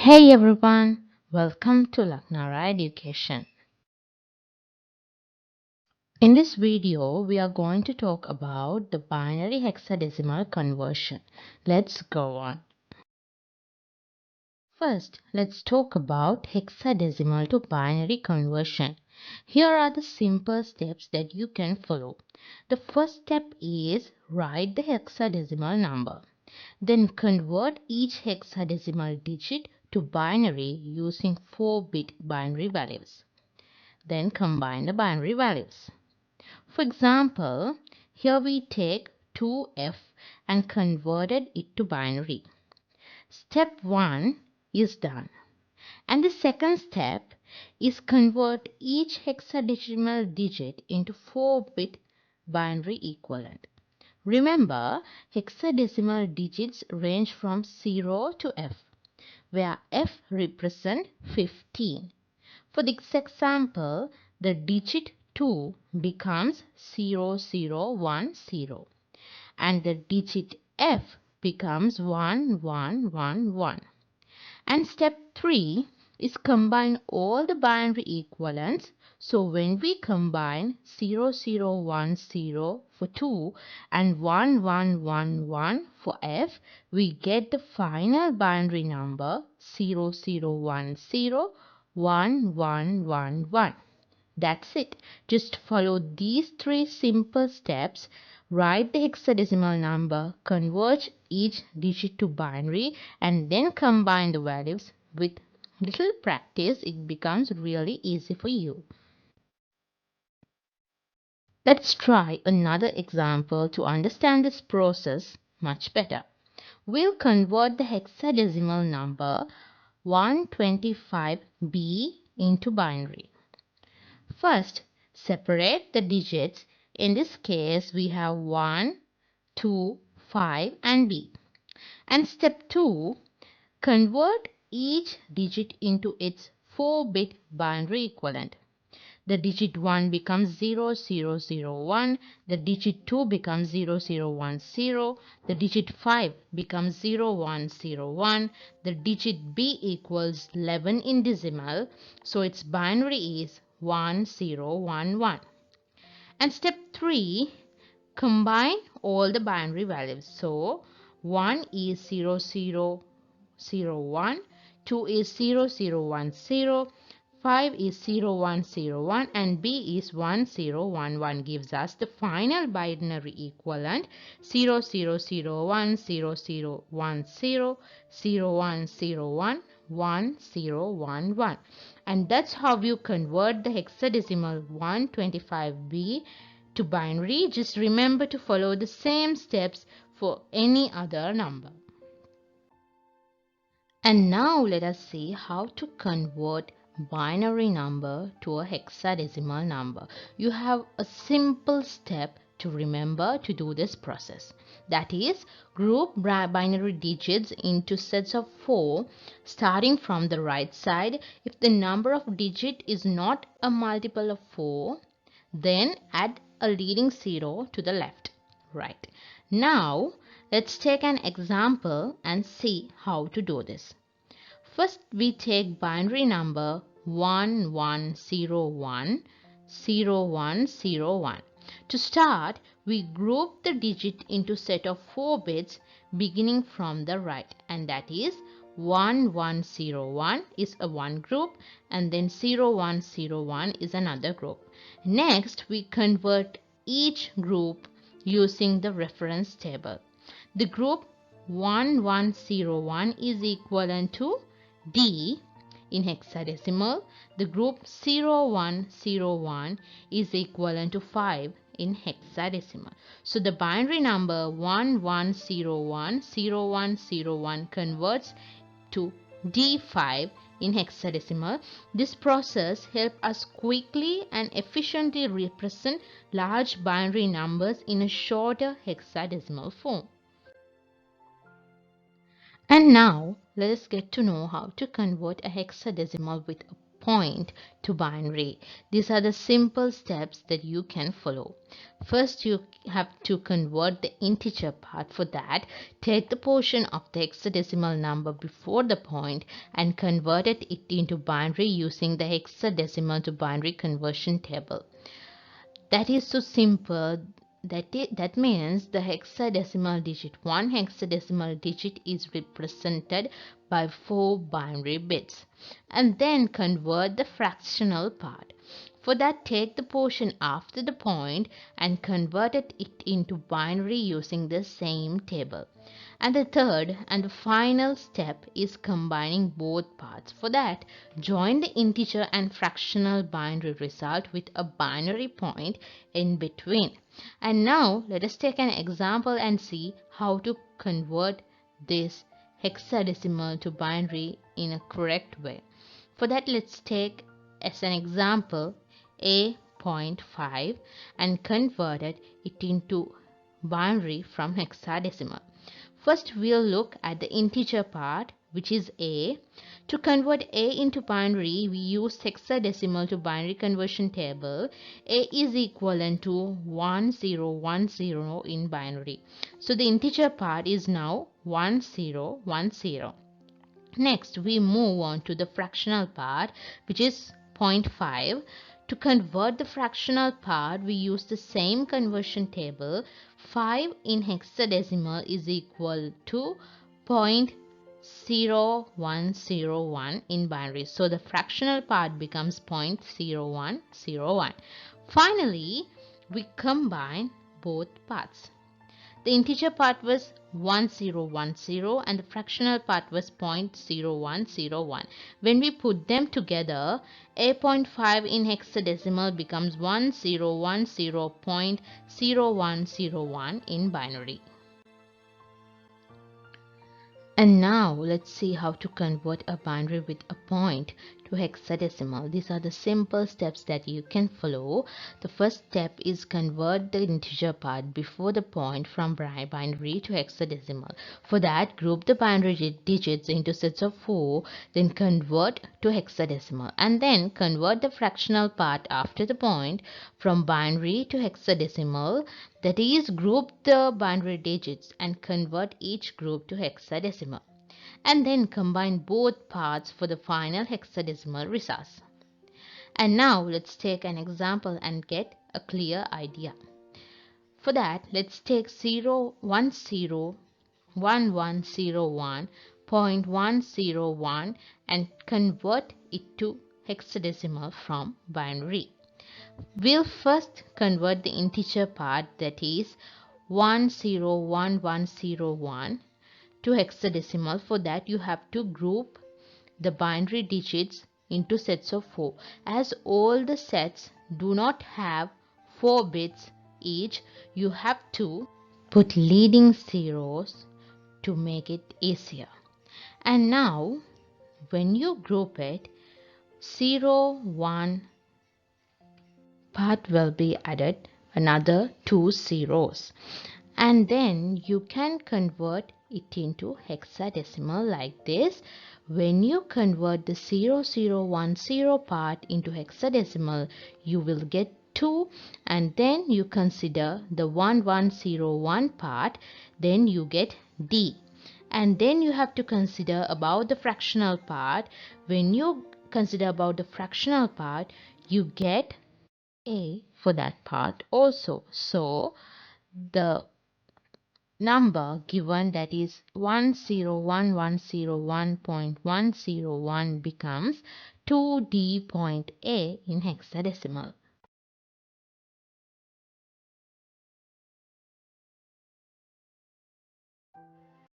Hey everyone, welcome to Laknara Education. In this video, we are going to talk about the binary hexadecimal conversion. Let's go on. First, let's talk about hexadecimal to binary conversion. Here are the simple steps that you can follow. The first step is write the hexadecimal number. Then convert each hexadecimal digit to binary using 4-bit binary values. Then combine the binary values. For example, here we take 2f and converted it to binary. Step 1 is done. And the second step is convert each hexadecimal digit into 4-bit binary equivalent. Remember, hexadecimal digits range from 0 to f, where f represents 15. For this example, the digit 2 becomes 0010 and the digit f becomes 1111. And step 3 is combine all the binary equivalents. So when we combine 0010 for 2 and 1111 for f, we get the final binary number 00101111. That's it. Just follow these 3 simple steps. Write the hexadecimal number, convert each digit to binary, and then combine the values. With little practice, it becomes really easy for you. Let's try another example to understand this process much better. We'll convert the hexadecimal number 125b into binary. First, separate the digits. In this case, we have 1, 2, 5 and b. And step 2, convert each digit into its 4-bit binary equivalent. The digit 1 becomes 0001, the digit 2 becomes 0010, the digit 5 becomes 0101, the digit b equals 11 in decimal, so its binary is 1011. And step 3, combine all the binary values. So 1 is 0001, 2 is 0010, 5 is 0101 and B is 1011 gives us the final binary equivalent 0001, 0010, 0101, 1011. And that's how you convert the hexadecimal 125b to binary. Just remember to follow the same steps for any other number. And now let us see how to convert binary number to a hexadecimal number. You have a simple step to remember to do this process. That is, group binary digits into sets of 4 starting from the right side. If the number of digit is not a multiple of 4, then add a leading 0 to the left. Right. Now let's take an example and see how to do this. First, we take binary number 11010101. To start, we group the digit into set of 4 bits beginning from the right, and that is 1101 is a one group and then 0101 is another group. Next, we convert each group using the reference table. The group 1101 is equivalent to D in hexadecimal. The group 0101 is equivalent to 5 in hexadecimal. So the binary number 11010101 converts to D5 in hexadecimal. This process helps us quickly and efficiently represent large binary numbers in a shorter hexadecimal form. And now let us get to know how to convert a hexadecimal with a point to binary. These are the simple steps that you can follow. First, you have to convert the integer part. For that, take the portion of the hexadecimal number before the point and convert it into binary using the hexadecimal to binary conversion table. That is so simple. That means the hexadecimal digit. One hexadecimal digit is represented by 4 binary bits. And then convert the fractional part. For that, take the portion after the point and convert it into binary using the same table. And the third and the final step is combining both parts. For that, join the integer and fractional binary result with a binary point in between. And now let us take an example and see how to convert this hexadecimal to binary in a correct way. For that, let's take as an example a.5 and converted it into binary from hexadecimal. First, we'll look at the integer part, which is a. To convert a into binary, we use hexadecimal to binary conversion table. A is equivalent to 1010 in binary. So the integer part is now 1010. Next, we move on to the fractional part, which is 0.5. To convert the fractional part, we use the same conversion table. 5 in hexadecimal is equal to 0.0101 in binary. So the fractional part becomes 0.0101. Finally, we combine both parts. The integer part was 1010 and the fractional part was 0.0101. When we put them together, a.5 in hexadecimal becomes 1010.0101 in binary. And now let's see how to convert a binary with a point to hexadecimal. These are the simple steps that you can follow. The first step is convert the integer part before the point from binary to hexadecimal. For that, group the binary digits into sets of 4, then convert to hexadecimal, and then convert the fractional part after the point from binary to hexadecimal. That is, group the binary digits and convert each group to hexadecimal. And then combine both parts for the final hexadecimal results. And now let's take an example and get a clear idea. For that, let's take 0101101.101 and convert it to hexadecimal from binary. We'll first convert the integer part, that is 101101, to hexadecimal. For that, you have to group the binary digits into sets of 4. As all the sets do not have 4 bits each, you have to put leading zeros to make it easier. And now when you group it, 0, 1 part will be added, another 2 zeros, and then you can convert it into hexadecimal like this. When you convert the 0010 part into hexadecimal, you will get 2, and then you consider the 1101 part, then you get D. And then you have to consider about the fractional part. When you consider about the fractional part, you get A for that part also. So the number given, that is 101101.101, becomes 2D.A in hexadecimal.